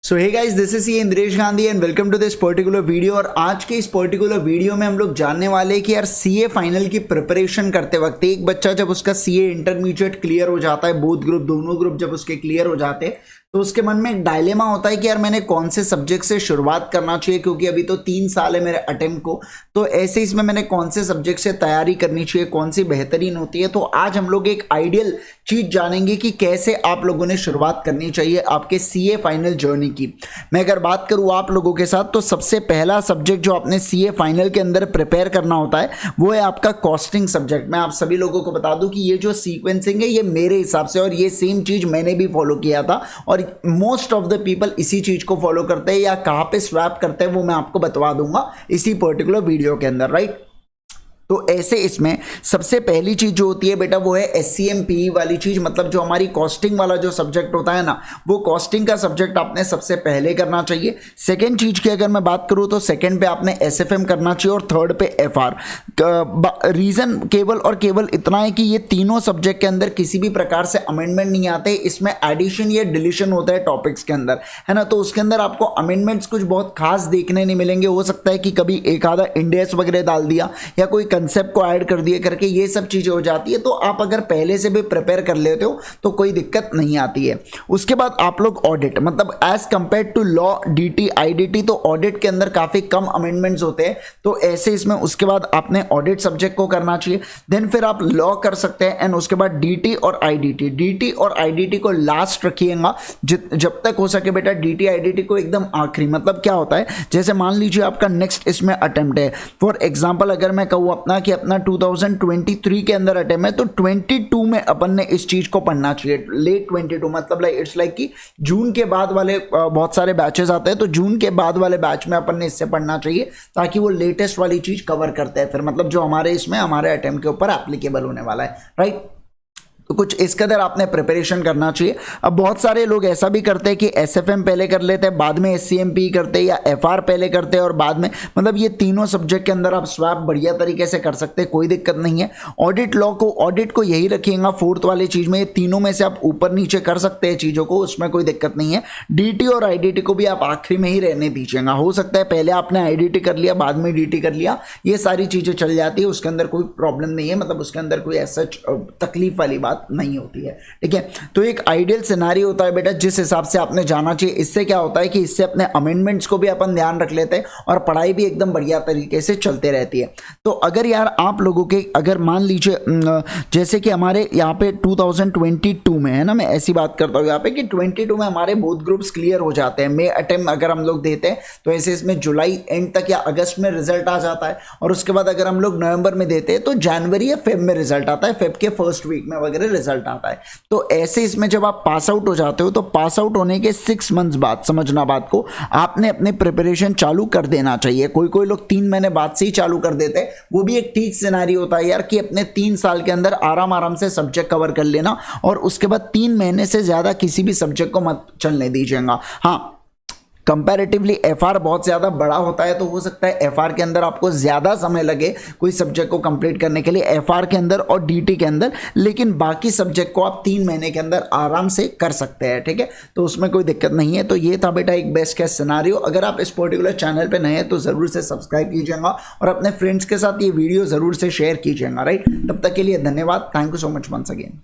So hey guys, this is Indresh Gandhi and welcome to this particular video. और आज के इस पर्टिकुलर वीडियो में हम लोग जानने वाले हैं कि यार सीए फाइनल की प्रिपरेशन करते वक्त एक बच्चा जब उसका सीए इंटरमीडिएट क्लियर हो जाता है, बोथ ग्रुप दोनों ग्रुप जब उसके क्लियर हो जाते हैं तो उसके मन में एक डायलेमा होता है कि यार मैंने कौन से सब्जेक्ट से शुरुआत करना चाहिए, क्योंकि अभी तो 3 साल है मेरे अटेम्प्ट को। तो ऐसे इसमें मैंने कौन से सब्जेक्ट से तैयारी करनी चाहिए, कौन सी बेहतरीन होती है। तो आज हम लोग एक आइडियल चीज जानेंगे कि कैसे आप लोगों ने शुरुआत करनी चाहिए आपके सीए फाइनल जर्नी की। मैं अगर बात करूँ आप लोगों के साथ तो सबसे पहला सब्जेक्ट जो आपने सीए फाइनल के अंदर प्रिपेयर करना होता है वो है आपका कॉस्टिंग सब्जेक्ट। मैं आप सभी लोगों को बता दूं कि ये जो सीक्वेंसिंग है ये मेरे हिसाब से, और ये सेम चीज मैंने भी फॉलो किया था और मोस्ट ऑफ द पीपल इसी चीज को फॉलो करते हैं, या कहां पे स्वैप करते हैं वो मैं आपको बतवा दूंगा इसी पर्टिकुलर वीडियो के अंदर, राइट। तो ऐसे इसमें सबसे पहली चीज जो होती है बेटा वो है एससीएमपीई वाली चीज, मतलब जो हमारी कॉस्टिंग वाला जो सब्जेक्ट होता है ना, वो कॉस्टिंग का सब्जेक्ट आपने सबसे पहले करना चाहिए। सेकंड चीज की अगर मैं बात करूं तो सेकंड पे आपने एसएफएम करना चाहिए और थर्ड पे एफआर। रीजन केवल और केवल इतना है कि ये तीनों सब्जेक्ट के अंदर किसी भी प्रकार से अमेंडमेंट नहीं आते, इसमें एडिशन या डिलीशन होता है टॉपिक्स के अंदर, है ना। तो उसके अंदर आपको अमेंडमेंट्स कुछ बहुत खास देखने नहीं मिलेंगे। हो सकता है कि कभी एक आधा इंडेक्स वगैरह डाल दिया या कोई कंसेप्ट को ऐड कर दिए करके, ये सब चीजें हो जाती है। तो आप अगर पहले से भी प्रिपेयर कर लेते हो तो कोई दिक्कत नहीं आती है। उसके बाद आप लोग ऑडिट, मतलब as compare to law, DT, IDT, तो ऑडिट के अंदर काफी कम अमेंडमेंट्स होते हैं। तो ऐसे इसमें उसके बाद आपने ऑडिट सब्जेक्ट को करना चाहिए, देन फिर आप लॉ कर सकते हैं, एंड उसके बाद डीटी और आईडीटी। डीटी और आईडीटी को लास्ट रखिएगा जब तक हो सके बेटा। डीटी आईडीटी को एकदम आखिरी, मतलब क्या होता है, जैसे मान लीजिए आपका नेक्स्ट इसमें अटेम्प्ट है, फॉर एग्जांपल अगर मैं कहूँ अपना कि अपना 2023 के अंदर अटेम्प्ट है तो 22 में अपन ने इस चीज को पढ़ना चाहिए। लेट 22 मतलब इट्स लाइक कि जून के बाद वाले बहुत सारे बैचेस आते हैं, तो जून के बाद वाले बैच में अपन ने इससे पढ़ना चाहिए ताकि वो लेटेस्ट वाली चीज कवर करते हैं फिर, मतलब जो हमारे इसमें हमारे अटेम्प्ट के ऊपर एप्लीकेबल होने वाला है, राइट। तो कुछ इस कदर आपने प्रिपरेशन करना चाहिए। अब बहुत सारे लोग ऐसा भी करते हैं कि एसएफएम पहले कर लेते हैं, बाद में एससीएमपी करते हैं, या एफआर पहले करते हैं और बाद में, मतलब ये तीनों सब्जेक्ट के अंदर आप स्वैप बढ़िया तरीके से कर सकते हैं, कोई दिक्कत नहीं है। ऑडिट लॉ को, ऑडिट को यही रखिएगा फोर्थ वाली चीज में। ये तीनों में से आप ऊपर नीचे कर सकते हैं चीजों को, उसमें कोई दिक्कत नहीं है। डीटी और आईडीटी को भी आप आखिरी में ही रहने दीजिएगा। हो सकता है पहले आपने आईडीटी कर लिया बाद में डीटी कर लिया, ये सारी चीजें चल जाती है, उसके अंदर कोई प्रॉब्लम नहीं है, मतलब उसके अंदर कोई ऐसा तकलीफ वाली बात नहीं होती है, ठीक है। तो एक आइडियल सिनेरियो होता है बेटा जिस हिसाब से आपने जाना चाहिए। इससे क्या होता है कि इससे अपने अमेंडमेंट्स को भी अपन ध्यान रख लेते हैं और पढ़ाई भी एकदम बढ़िया तरीके से चलते रहती है। तो अगर यार आप लोगों के, अगर मान लीजिए जैसे कि हमारे यहाँ पे 2022 में है ना, मैं ऐसी बात करता हूँ यहाँ पे कि 22 में हमारे बोथ ग्रुप्स क्लियर हो जाते हैं। मे अटेम्प्ट अगर हम लोग देते हैं तो ऐसे इसमें जुलाई एंड तक या अगस्त में रिजल्ट आ जाता है, और उसके बाद अगर हम लोग नवंबर में देते हैं तो जनवरी या फेब में रिजल्ट आता है, फेब के फर्स्ट वीक में वगैरह रिजल्ट आता है। तो ऐसे इसमें जब आप पास आउट हो जाते हो तो पास आउट होने के 6 मंथ्स बाद, समझना बात को, आपने अपने प्रिपरेशन चालू कर देना चाहिए। कोई लोग 3 महीने बाद से ही चालू कर देते हैं, वो भी एक ठीक सिनेरियो होता है यार कि अपने 3 साल के अंदर आराम से सब्जेक्ट कवर कर लेना, और उसके बाद 3 महीने से ज्यादा किसी भी सब्जेक्ट को मत चलने दीजिएगा। हाँ, कंपैरेटिवली एफआर बहुत ज़्यादा बड़ा होता है, तो हो सकता है एफआर के अंदर आपको ज़्यादा समय लगे कोई सब्जेक्ट को कंप्लीट करने के लिए, एफआर के अंदर और डीटी के अंदर, लेकिन बाकी सब्जेक्ट को आप 3 महीने के अंदर आराम से कर सकते हैं, ठीक है। तो उसमें कोई दिक्कत नहीं है। तो ये था बेटा एक बेस्ट केस सिनेरियो। अगर आप इस पर्टिकुलर चैनल पे नए हैं तो ज़रूर से सब्सक्राइब कीजिएगा और अपने फ्रेंड्स के साथ ये वीडियो ज़रूर से शेयर कीजिएगा, राइट। तब तक के लिए धन्यवाद। Thank you so much once again.